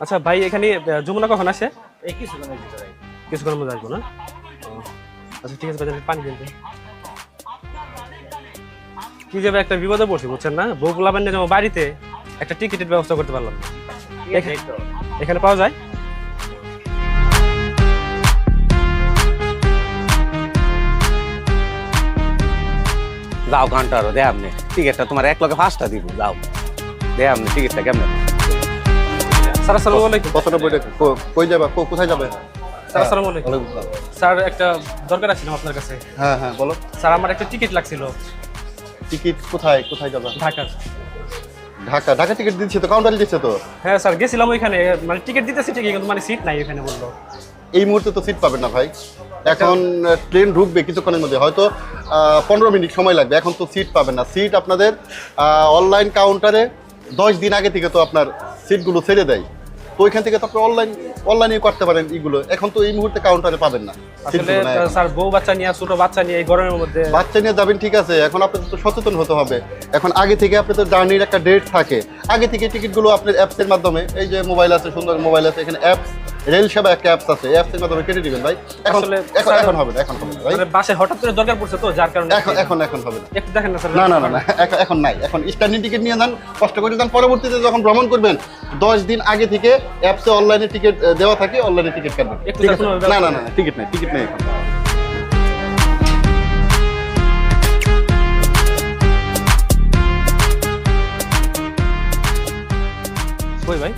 আচ্ছা ভাই, এখানে যমুনা কখন আসে? এই কিছুক্ষণের ভিতরে। কিছুক্ষণের মধ্যে আসবো না? ও, আচ্ছা ঠিক আছে ভাই, পানি দিন তো। কি যাবে একটা বিপদে পড়ছি বুঝছেন না, বউ পোলাপান নিয়ে যাবো বাড়িতে, একটা টিকিটের ব্যবস্থা করতে পারলাম না। এখানে পাওয়া যায়? যাও ঘন্টা আরো দে আপনি টিকিটটা তোমার এক লগে 5টা দিব যাও দে আপনি টিকিটটা কেমনে স্যার আসসালামু আলাইকুম। 95 টাকা কই যাবে কোথায় যাবে? স্যার আসসালামু আলাইকুম। স্যার একটা দরকার আছে আপনার কাছে। হ্যাঁ হ্যাঁ বলো। স্যার আমার একটা টিকিট লাগছিল টিকিট কোথায় যাবে? ঢাকার। ঢাকা টিকিট দিচ্ছে তো, কাউন্টারে দিচ্ছে তো। হ্যাঁ স্যার, গেছিলাম ওইখানে, মানে টিকিট দিতেছি ঠিকই, কিন্তু মানে সিট নাই এখানে বললো। এই মুহূর্তে তো সিট পাবেন না ভাই, এখন ট্রেন ঢুকবে কিছুক্ষণের মধ্যে, হয়তো 15 মিনিট সময় লাগবে। এখন তো সিট পাবেন না। সিট আপনাদের অনলাইন কাউন্টারে 10 দিন আগে থেকে তো আপনার সিটগুলো ছেড়ে দেয়, তো ওইখান থেকে তো আপনি অনলাইনে করতে পারেন এইগুলো। এখন তো এই মুহূর্তে কাউন্টারে পাবেন না আসলে সিটগুলো নাই এখন। স্যার বউ বাচ্চা নিয়ে, ছোট বাচ্চা নিয়ে এই গরমের মধ্যে। বাচ্চা নিয়ে যাবেন ঠিক আছে, এখন আপনাদের তো সচেতন হতে হবে। এখন আগে থেকে আপনাদের জার্নির একটা ডেট থাকে, আগে থেকে টিকিটগুলো আপনার অ্যাপসের মাধ্যমে, এই যে মোবাইল আছে, সুন্দর মোবাইল আছে, এখানে অ্যাপস রেল সেবা একটা অ্যাপস আছে, অ্যাপসের মাধ্যমে কেটে দিবেন ভাই। এখন আসলে এখন হবে না, এখন হবে না ভাই, মানে বাসে হঠাৎ করে দরকার পড়ছে তো, যার কারণে এখন হবে না। একটু দেখেন না স্যার। না এখন নাই, এখন স্ট্যান্ডিং টিকিট নিয়ে যান, কষ্ট করে যান। পরবর্তীতে যখন ভ্রমণ করবেন 10 দিন আগে থেকে অ্যাপসে অনলাইনে টিকিট দেওয়া থাকে, অনলাইনে টিকিট কাটবেন। একটু ঠিক আছে? দেখুন, না টিকিট নেই এখন। কই ভাই?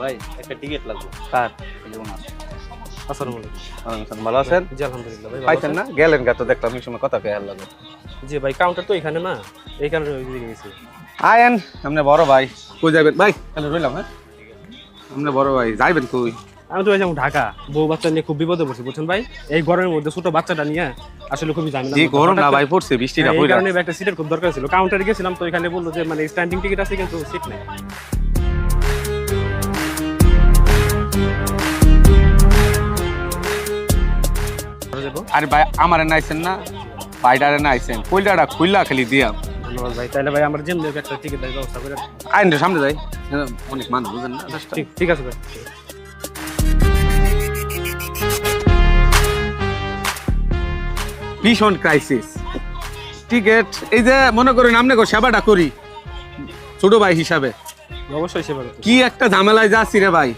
ভাই একটা টিকিট লাগবে। স্যার আসসালামু আলাইকুম। ভালো আছেন? জি আলহামদুলিল্লাহ ভাই, ভালো পাইছেন আছেন? না গেলেন গা তো দেখলাম এই সময় কথা কইয়ার লাগে জি ভাই, কাউন্টার তো এখানে না, এই কারণে ওই দিকে গেছি। আয়েন আপনি বড় ভাই কই যাবেন ভাই? তাহলে রইলাম। হ্যাঁ আপনি বড় ভাই যাইবেন কই? আমি তো যাবো ঢাকা, বউ বাচ্চা নিয়ে খুব বিপদে পড়ছি বুঝছেন ভাই, এই গরমের মধ্যে ছোট বাচ্চাটা নিয়ে আসলে খুবই ঝামেলা। যে গরম না ভাই পড়ছে, বৃষ্টিটা এই পড়ে কারণে একটা সিটের খুব দরকার ছিল। কাউন্টারে গেছিলাম তো এখানে বললো যে মানে স্ট্যান্ডিং টিকিট আছে কিন্তু সিট নেই। আরে ভাই আমারে নাইছেন না, ভাইডারে নাইছেন, কইলাটা খুইলা খালি দিয়া। ধন্যবাদ ভাই, তাহলে ভাই আমার যেমনি একটা টিকিট ব্যবস্থা করে। আইন সামনে যাই, অনেক মানুষ বুঝেন না। ঠিক আছে ভাই। ভীষণ ক্রাইসিস টিকেট, এই যে মনে করেন আপনি সেবাটা করি ছোট ভাই হিসাবে, অবশ্যই সেবা করতে। কি একটা ঝামেলায় যাচ্ছি রে ভাই,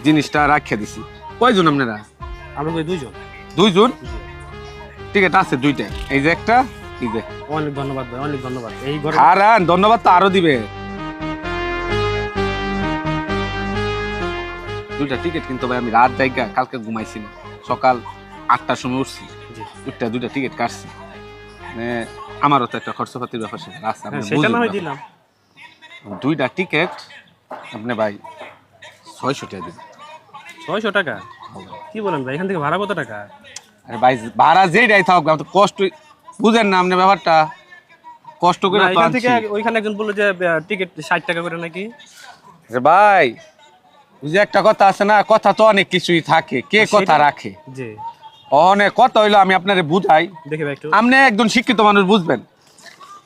জিনিসটা রাখিয়ে দিছি। কয়জন আপনারা? আমরা ভাই দুইজন। 2 জন? টিকেট আছে 2টা, এই যে একটা, এই যে। অনেক ধন্যবাদ ভাই, অনেক ধন্যবাদ। এই গরম হারান ধন্যবাদ তো আরো দিবে। 2টা টিকিট কিন্তু ভাই আমি রাত জায়গা কালকে ঘুমাইছি না, সকাল 8টার সময় উঠছি, জি। 2টা টিকিট কাটছি। মানে আমারও তো একটা খরচপাতির ব্যাপার সেটা আছে, আপনি হ্যাঁ, সেটা না হয় বুঝুন। দিলাম। 2টা টিকিট আপনি ভাই 600 টাকা দিবেন। 600 টাকা? কি বলেন ভাই, এখান থেকে ভাড়া কত টাকা? আরে ভাই ভাড়া যেটাই থাকুক, আমি তো কষ্ট বুঝেন না আপনি ব্যাপারটা, কষ্ট করে না, তো এখান আনছি। থেকে ওইখানে একজন বললো যে টিকিট 60 টাকা করে নাকি। আরে ভাই ওই যে একটা কথা আছে না, কথা তো অনেক কিছুই থাকে, কে কথা রাখে। জি, অনেক কথা হইলো, আমি আপনারে বুঝাই, দেখি ভাই একটু। আপনি একজন শিক্ষিত মানুষ বুঝবেন।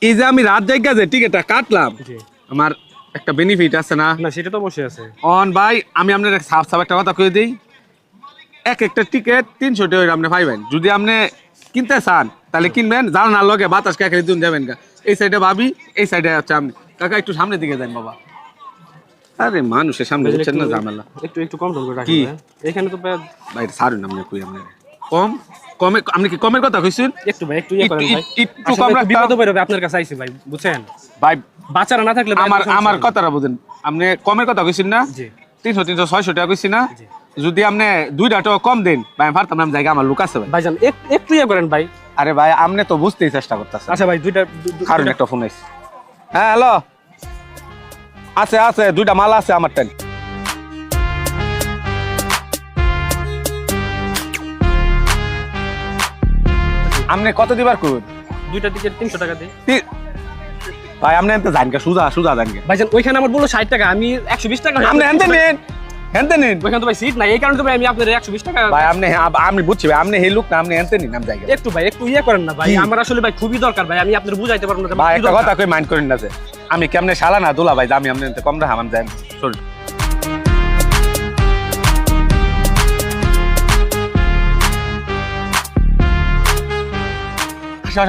এই যে আমি রাত জায়গা যে টিকিটটা কাটলাম, জি, আমার একটা বেনিফিট আছে না? না সেটা তো অবশ্যই আছে। অন ভাই আমি আপনার সাফ একটা কথা কয়ে দিই, একটা টিকিট 300 টাকা আপনি পাইবেন। যদি আপনি কিনতে চান তাহলে কিনবেন, জানার লগে বাতাস কাকে দিন যাবেন গা। এই সাইডে ভাবি, এই সাইডে হচ্ছে আপনি। কাকা একটু সামনের দিকে যান বাবা। আরে মানুষের সামনে বুঝছেন না ঝামেলা। একটু কম করে রাখি কি? ভাই। এখানে তো ভাই ছাড়ুন আপনি, কই আপনি কমে আপনি কি কমের কথা কইছেন? একটু ভাই, একটু ইয়ে করেন ভাই। একটু কম রাখতে বিপদ বেরোবে, আপনার কাছে আইছি ভাই বুঝছেন। ভাই বাচ্চারা না থাকলে ভাই আমার কথাটা বুঝেন, আপনি কমের কথা কইছেন না? জি, 300 600 টাকা কইছি না? জি। যদি আপনি 2টা টাকা কম দেন ভাই, আমি পারতাম না, জায়গা আমার লোক আছে ভাই। ভাইজান একটু ইয়ে করেন ভাই। আরে ভাই আপনি তো বুঝতেই চেষ্টা করতেছেন। আচ্ছা ভাই, কারণ একটা ফোন আইছে। হ্যাঁ হ্যালো, আছে 2টা মাল আছে আমার টাইম। আপনি কত দিবার করুন? 2টা টিকিট 300 টাকা দিই ভাই আপনি এনতে জানকে সুজা জানকে ভাইজান। ওইখানে আমার বললো 60 টাকা, আমি 120 টাকা। আপনি এনতে নেন, হেনতে নিন ওইখানে তো ভাই সিট নাই, এই কারণে তো ভাই আমি আপনার 120 টাকা। ভাই আমি বুঝছি ভাই, আপনি এই লোক না, আপনি হেনতে নিন আমি জায়গা। একটু ভাই একটু ইয়ে করেন না ভাই, আমার আসলে ভাই খুবই দরকার ভাই, আমি আপনার বুঝাইতে পারবো না যে ভাই কি একটা দরকার। কথা কই মাইন্ড করেন না যে আমি কেমনে শালা না দুলা ভাই, আমি আপনি কম রাখা আমি যাই সরি।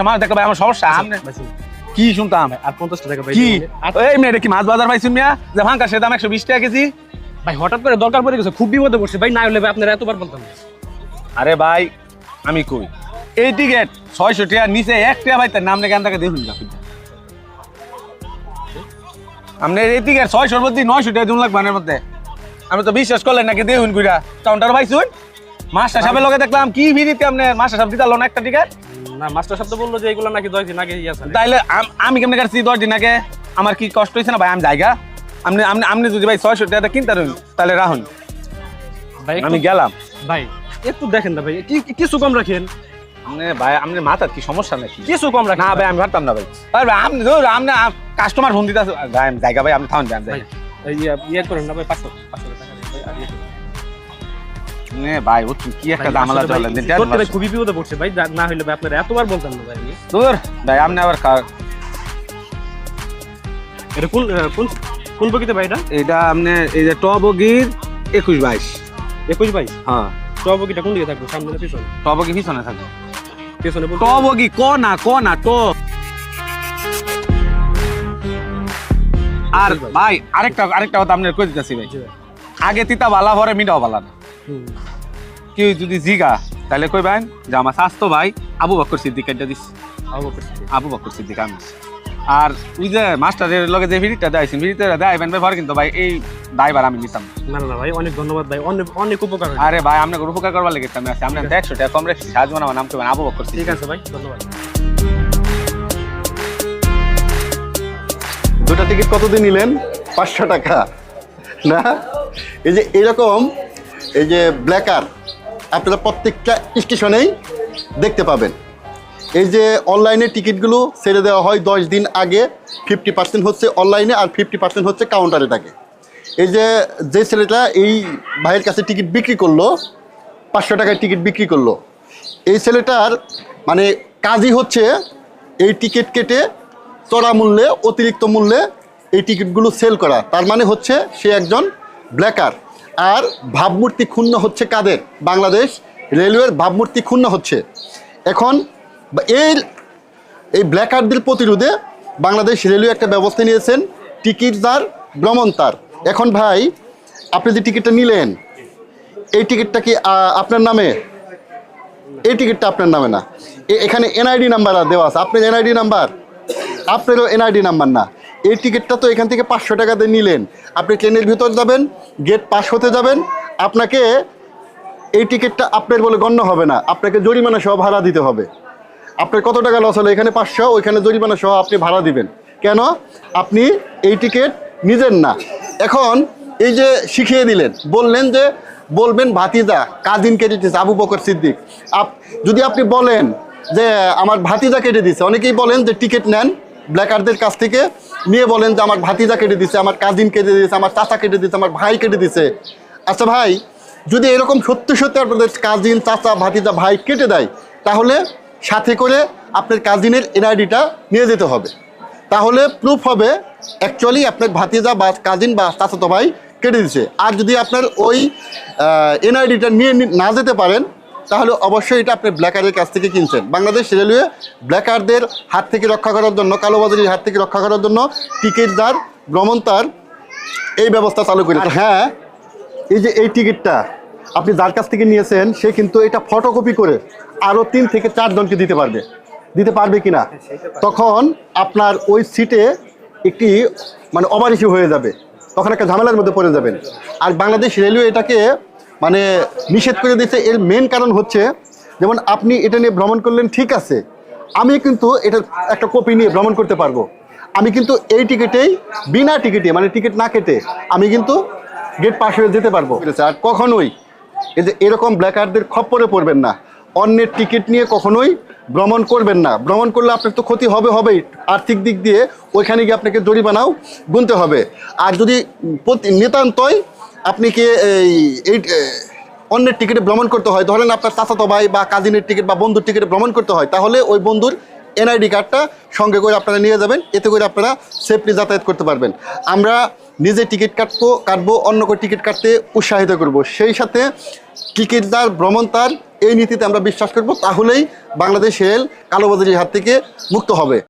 আমার দেখো ভাই আমার সমস্যা আপনি ভাই শুনুন, কি শুনতাম আর 50 টাকা ভাই কি দিবেন। আর এই মেয়ে কি মাছ বাজার পাইছুন মিয়া যে ভাঙ্কা সে দাম 120 টাকা কেজি? ভাই হঠাৎ করে দরকার পড়ে গেছে, খুব বিপদে পড়ছে ভাই, না হলে ভাই আপনারা এতবার বলতাম না। আরে ভাই আমি কই এই টিকেট 600 টাকা নিচে 1 টাকা ভাই তার নাম নাকি আনতাকে দেখুন না আপনি এই টিকেট 600 এর মধ্যে 900 টাকা দিন লাগবে এর মধ্যে। আমি তো বিশ্বাস করলেন নাকি দেখুন কইরা কাউন্টার ভাইছুন মাস্টার সাহেবের লগে দেখলাম কি ভিড়িতে আপনি মাস্টার সাহেব দিতাল না একটা টিকেট। না মাস্টার সাহেব তো বললো যে এগুলো নাকি 10 দিন আগে ইয়ে আছে। তাইলে আমি কেমনে কাটছি 10 দিন আগে? আমার কি কষ্ট হইছে না ভাই? আমি জায়গা আপনি আপনি আপনি যদি ভাই 600 টাকা কিনতে পারেন তাহলে রাহুন ভাই আমি গেলাম। ভাই একটু দেখেন না ভাই, কিছু কম রাখেন। আপনি ভাই আপনি মাথার কি সমস্যা নাকি? কিছু কম রাখেন না ভাই আমি পারতাম না ভাই। আরে ভাই আপনি ধর আপনি কাস্টমার ফোন দিতে ভাই আমি জায়গা ভাই আপনি থাকুন যান ভাই, ভাই ইয়ে করেন না ভাই, 500 টাকা দেন ভাই, আর ইয়ে করেন। নে ভাই ও কি একটা ভাই, দামালা আসলে ভাই, চলেন সত্যি ভাই খুবই বিপদে পড়ছে ভাই, না হলে ভাই আপনারা এতবার বলতাম না ভাই। দূর ভাই আপনি আবার এটা কোন কোন কোন বগিতে ভাই? এটা আপনি এই যে টবগির 21-22 21-22। হ্যাঁ সব বগিটা কোন দিকে থাকবে, সামনে না পিছনে? টবগি পিছনে থাকে। পিছনে বলতে টবগি ক না তো। আর ভাই আরেকটা কথা আপনার কই দিতেছি ভাই, জি ভাই। আগে তিতা বালা পরে মিটাও বালা না। হুম। কেউ যদি জিগা তাহলে কইবেন যে আমার স্বাস্থ্য ভাই আবু বকর সিদ্দিক কাইটা দিস, আবু বকর সিদ্দিক আমি। আর ওই যে মাস্টারের লগে যে ভিডিওটা দেখাইছেন ভিডিওটা দেখাইবেন ভাই কিন্তু ভাই এই দায়বার আমি নিতাম না। না না ভাই অনেক ধন্যবাদ ভাই, অনেক অনেক উপকার হয়েছে। আরে ভাই আপনাকে উপকার করবার লেগে আমি আছি, আপনি 100 টাকা কম রেখেছি, সাহায্য আমার নাম কইবেন আবু বকর ঠিক সিদ্দিক। আছে ভাই, ধন্যবাদ। দুটা টিকিট কত দিয়ে নিলেন? 500 টাকা না? এই যে এরকম এই যে ব্ল্যাকার আপনারা প্রত্যেকটা স্টেশনেই দেখতে পাবেন। এই যে অনলাইনে টিকিটগুলো ছেড়ে দেওয়া হয় 10 দিন আগে, 50% হচ্ছে অনলাইনে আর 50% হচ্ছে কাউন্টারে থাকে। এই যে ছেলেটা এই ভাইয়ের কাছে টিকিট বিক্রি করলো, 500 টাকায় টিকিট বিক্রি করলো, এই ছেলেটার মানে কাজই হচ্ছে এই টিকিট কেটে চড়া মূল্যে অতিরিক্ত মূল্যে এই টিকিটগুলো সেল করা। তার মানে হচ্ছে সে একজন ব্ল্যাকার। আর ভাবমূর্তি ক্ষুণ্ণ হচ্ছে কাদের? বাংলাদেশ রেলওয়ের ভাবমূর্তি ক্ষুণ্ণ হচ্ছে। এখন এই ব্ল্যাকারদের প্রতিরোধে বাংলাদেশ রেলওয়ে একটা ব্যবস্থা নিয়েছেন, টিকিট যার ভ্রমণ তার। এখন ভাই আপনি যে টিকিটটা নিলেন এই টিকিটটা কি আপনার নামে? এই টিকিটটা আপনার নামে না, এখানে এনআইডি নাম্বার দেওয়া আছে, আপনার এনআইডি নাম্বার, আপনারও এনআইডি নাম্বার না। এই টিকিটটা তো এখান থেকে 500 টাকা দিয়ে নিলেন, আপনি ট্রেনের ভিতর যাবেন, গেট পাস হতে যাবেন, আপনাকে এই টিকিটটা আপনার বলে গণ্য হবে না, আপনাকে জরিমানা সহ ভাড়া দিতে হবে। আপনার কত টাকা লস হলো? এখানে 500, ওইখানে জরিমানা সহ আপনি ভাড়া দিবেন। কেন? আপনি এই টিকিট নিজের না। এখন এই যে শিখিয়ে দিলেন, বললেন যে বলবেন ভাতিজা কাজিন কেটে দিচ্ছে আবু বকর সিদ্দিক। যদি আপনি বলেন যে আমার ভাতিজা কেটে দিচ্ছে, অনেকেই বলেন যে টিকিট নেন ব্ল্যাকারদের কাছ থেকে নিয়ে বলেন যে আমার ভাতিজা কেটে দিচ্ছে, আমার কাজিন কেটে দিচ্ছে, আমার চাচা কেটে দিচ্ছে, আমার ভাই কেটে দিচ্ছে। আচ্ছা ভাই, যদি এরকম সত্যি সত্যি আপনাদের কাজিন, চাচা, ভাতিজা, ভাই কেটে দেয়, তাহলে সাথে করে আপনার কাজিনের এনআইডিটা নিয়ে যেতে হবে। তাহলে প্রুফ হবে অ্যাকচুয়ালি আপনার ভাতিজা বা কাজিন বা চাচাতো ভাই কেটে দিচ্ছে। আর যদি আপনার ওই এনআইডিটা নিয়ে না যেতে পারেন, তাহলে অবশ্যই এটা আপনি ব্ল্যাকারের কাছ থেকে কিনছেন। বাংলাদেশ রেলওয়ে ব্ল্যাকারদের হাত থেকে রক্ষা করার জন্য, কালোবাজারির হাত থেকে রক্ষা করার জন্য টিকিট যার ভ্রমণ তার এই ব্যবস্থা চালু করে। আর হ্যাঁ, এই যে এই টিকিটটা আপনি যার কাছ থেকে নিয়েছেন সে কিন্তু এটা ফটোকপি করে আরও 3 থেকে 4 জনকে দিতে পারবে কিনা, তখন আপনার ওই সিটে একটি মানে ওভার ইস্যু হয়ে যাবে, তখন একটা ঝামেলার মধ্যে পড়ে যাবেন। আর বাংলাদেশ রেলওয়ে এটাকে মানে নিষেধ করে দিয়েছে। এর মেন কারণ হচ্ছে, যেমন আপনি এটা নিয়ে ভ্রমণ করলেন, ঠিক আছে, আমি কিন্তু এটার একটা কপি নিয়ে ভ্রমণ করতে পারবো। আমি কিন্তু এই টিকিটেই বিনা টিকিটে মানে টিকিট না কেটে আমি কিন্তু গেট পাস হয়ে যেতে পারবো। আর কখনোই এই যে এরকম ব্ল্যাকারদের খপ্পরে পড়বেন না, অন্যের টিকিট নিয়ে কখনোই ভ্রমণ করবেন না। ভ্রমণ করলে আপনার তো ক্ষতি হবেই, আর্থিক দিক দিয়ে ওইখানে গিয়ে আপনাকে জরিমানাও গুনতে হবে। আর যদি নিতান্তই আপনি কি এই অন্যের টিকিটে ভ্রমণ করতে হয়, ধরেন আপনার চাচাতো ভাই বা কাজিনের টিকিট বা বন্ধুর টিকিটে ভ্রমণ করতে হয়, তাহলে ওই বন্ধুর এনআইডি কার্ডটা সঙ্গে করে আপনারা নিয়ে যাবেন, এতে করে আপনারা সেফলি যাতায়াত করতে পারবেন। আমরা নিজে টিকিট কাটবো, অন্যকে টিকিট কাটতে উৎসাহিত করব, সেই সাথে টিকিটদার ভ্রমণ তার এই নীতিতে আমরা বিশ্বাস করব, তাহলেই বাংলাদেশ রেল কালোবাজারির হাত থেকে মুক্ত হবে।